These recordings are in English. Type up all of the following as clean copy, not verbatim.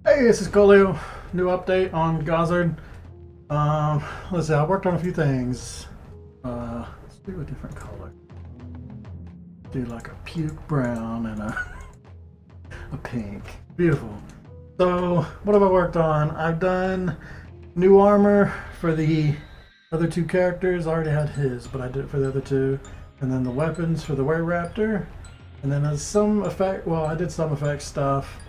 Hey, this is Colio. New update on Gazard. Let's see, I worked on a few things. Let's do a different color. Do like a puke brown and a pink. Beautiful. So, what have I worked on? I've done new armor for the other two characters. I already had his, but I did it for the other two. And then the weapons for the Were-Raptor. And then there's some effect, well, I did some effect stuff.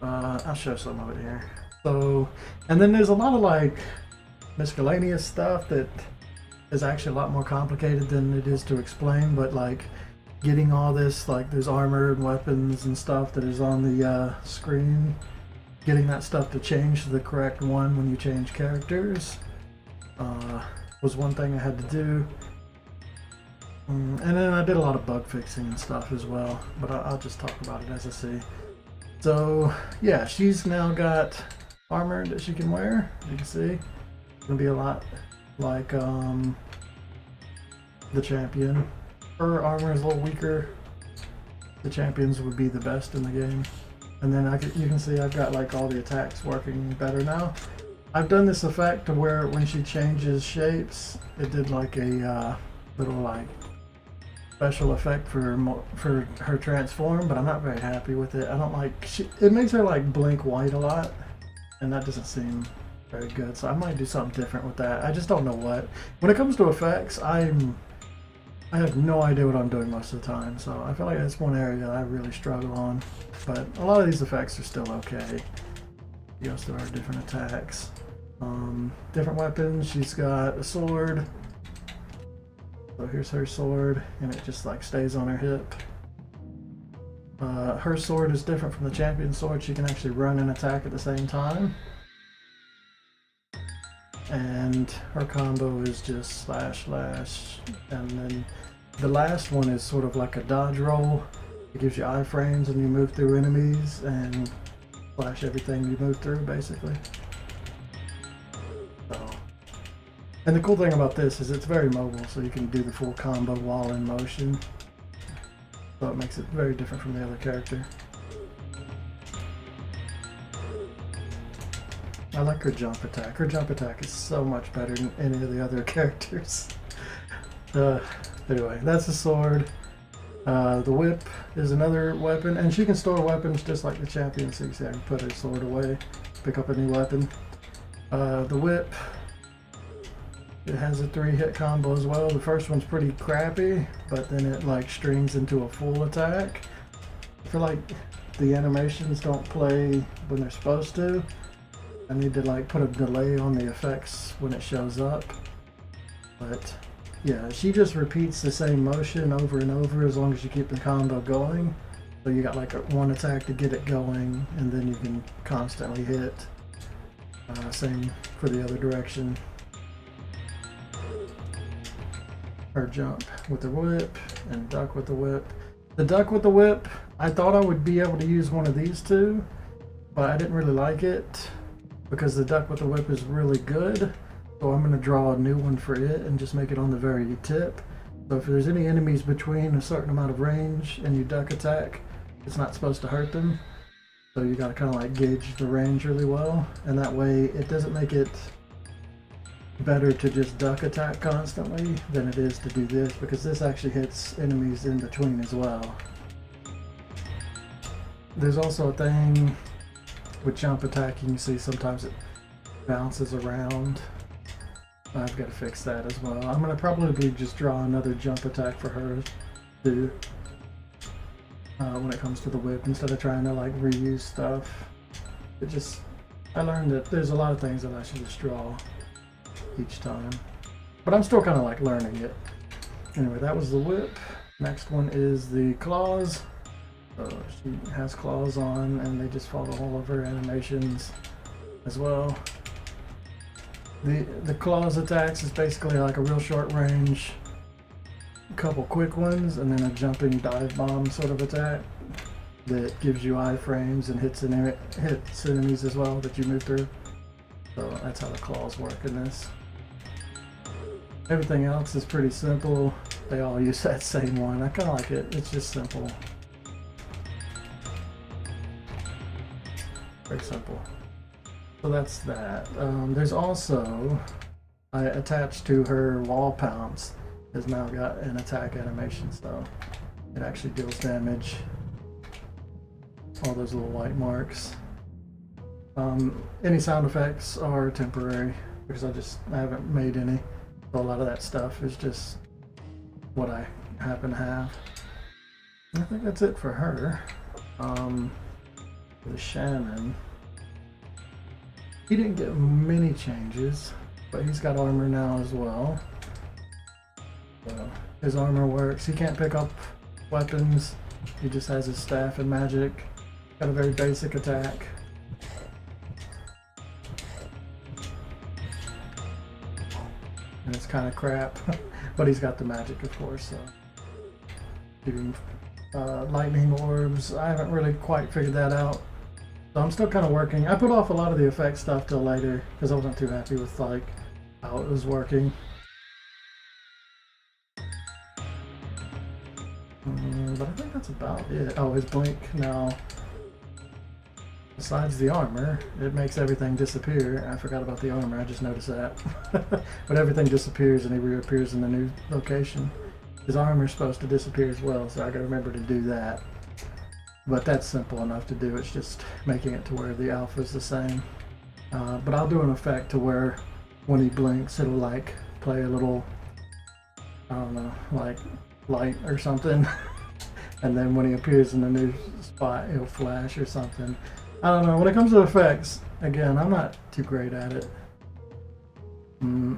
I'll show some of it here. So, and then there's a lot of like miscellaneous stuff that is actually a lot more complicated than it is to explain, but like getting all this, like there's armor and weapons and stuff that is on the screen, getting that stuff to change to the correct one when you change characters was one thing I had to do. And then I did a lot of bug fixing and stuff as well, but I'll just talk about it as I see. So yeah, she's now got armor that she can wear. You can see it's gonna be a lot like the champion. Her armor is a little weaker. The champions would be the best in the game. And then you can see I've got like all the attacks working better now. I've done this effect to where when she changes shapes, it did like a little like special effect for her transform, but I'm not very happy with it. I don't like it makes her like blink white a lot, and that doesn't seem very good. So I might do something different with that. I just don't know what. When it comes to effects, I have no idea what I'm doing most of the time. So I feel like that's one area that I really struggle on. But a lot of these effects are still okay. You goes through her different attacks, different weapons. She's got a sword. So here's her sword, and it just like stays on her hip. Her sword is different from the champion sword. She can actually run and attack at the same time. And her combo is just slash slash. And then the last one is sort of like a dodge roll. It gives you iframes and you move through enemies and slash everything you move through basically. So. And the cool thing about this is it's very mobile, so you can do the full combo while in motion. So it makes it very different from the other character. I like her jump attack. Her jump attack is so much better than any of the other characters. Anyway, that's the sword. The whip is another weapon, and she can store weapons just like the champion. So you see I can put her sword away, pick up a new weapon. The whip, it has a 3-hit combo as well. The first one's pretty crappy, but then it like strings into a full attack. I feel like the animations don't play when they're supposed to. I need to like put a delay on the effects when it shows up. But yeah, she just repeats the same motion over and over as long as you keep the combo going. So you got like one attack to get it going, and then you can constantly hit. Same for the other direction. Her jump with the whip and duck with the whip. The duck with the whip, I thought I would be able to use one of these two, but I didn't really like it because the duck with the whip is really good. So I'm going to draw a new one for it and just make it on the very tip. So if there's any enemies between a certain amount of range and you duck attack, it's not supposed to hurt them. So you got to kind of like gauge the range really well, and that way it doesn't make it better to just duck attack constantly than it is to do this, because this actually hits enemies in between as well. There's also a thing with jump attack. You can see sometimes it bounces around. I've got to fix that as well. I'm going to probably just draw another jump attack for her too when it comes to the whip, instead of trying to like reuse stuff. I learned that there's a lot of things that I should just draw each time, but I'm still kind of like learning it. Anyway, that was the whip. Next one is the claws. She has claws on, and they just follow all of her animations as well. The claws attacks is basically like a real short range, a couple quick ones, and then a jumping dive bomb sort of attack that gives you iframes and hits enemies as well that you move through. So that's how the claws work in this. Everything else is pretty simple. They all use that same one. I kind of like it. It's just simple. Very simple. So that's that. There's also, I attached to her wall pounce, has now got an attack animation, so it actually deals damage. All those little white marks. Any sound effects are temporary because I haven't made any. So a lot of that stuff is just what I happen to have. I think that's it for her. With Shannon, he didn't get many changes, but he's got armor now as well. So his armor works. He can't pick up weapons. He just has his staff and magic. Got a very basic attack. And it's kind of crap, but he's got the magic, of course. So shooting lightning orbs. I haven't really quite figured that out. So I'm still kind of working. I put off a lot of the effect stuff till later because I wasn't too happy with like how it was working. But I think that's about it. Oh, his blink now. Besides the armor, it makes everything disappear. I forgot about the armor, I just noticed that. But everything disappears and he reappears in the new location. His armor's supposed to disappear as well, so I gotta remember to do that. But that's simple enough to do, it's just making it to where the alpha's the same. But I'll do an effect to where when he blinks, it'll like play a little, I don't know, like light or something. And then when he appears in the new spot, it'll flash or something. I don't know, when it comes to effects, again, I'm not too great at it.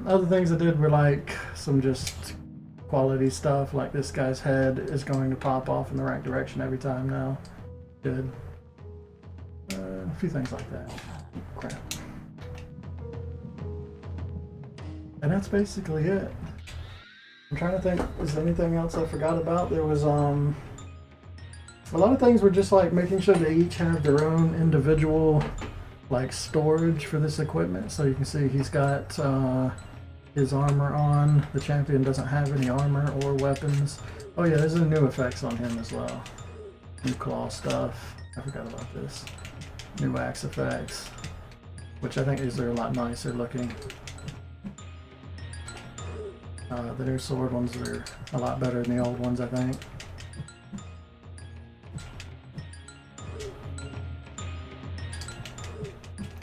Other things I did were like some just quality stuff, like this guy's head is going to pop off in the right direction every time now. Good. A few things like that. Crap. And that's basically it. I'm trying to think, is there anything else I forgot about? There was, a lot of things were just like making sure they each have their own individual like storage for this equipment. So you can see he's got his armor on. The champion doesn't have any armor or weapons. Oh yeah, there's new effects on him as well. New claw stuff. I forgot about this. New axe effects, which I think these are a lot nicer looking. The new sword ones are a lot better than the old ones, I think.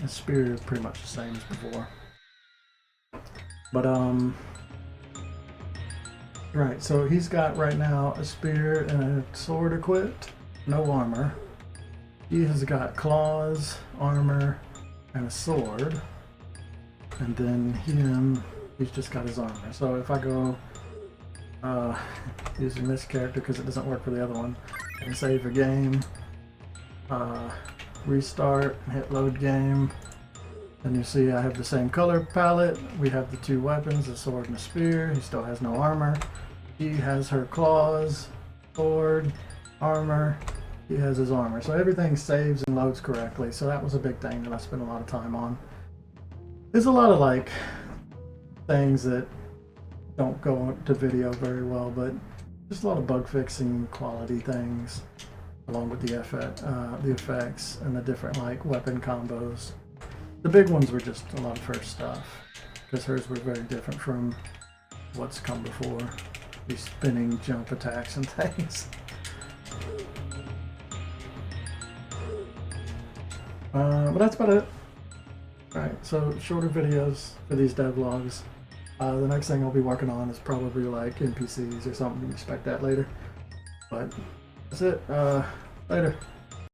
The spear is pretty much the same as before. But right, so he's got right now a spear and a sword equipped, no armor. He has got claws, armor, and a sword. And then he's just got his armor. So if I go using this character because it doesn't work for the other one, I can save a game, restart, hit load game, and you see I have the same color palette. We have the two weapons, the sword and the spear. He still has no armor. He has her claws, sword, armor. He has his armor. So everything saves and loads correctly. So that was a big thing that I spent a lot of time on. There's a lot of like things that don't go to video very well, but just a lot of bug fixing quality things, along with the effects and the different like weapon combos. The big ones were just a lot of her stuff, because hers were very different from what's come before. These spinning jump attacks and things. But that's about it. Alright, so shorter videos for these devlogs. The next thing I'll be working on is probably like NPCs or something. Expect that later. But that's it. Later.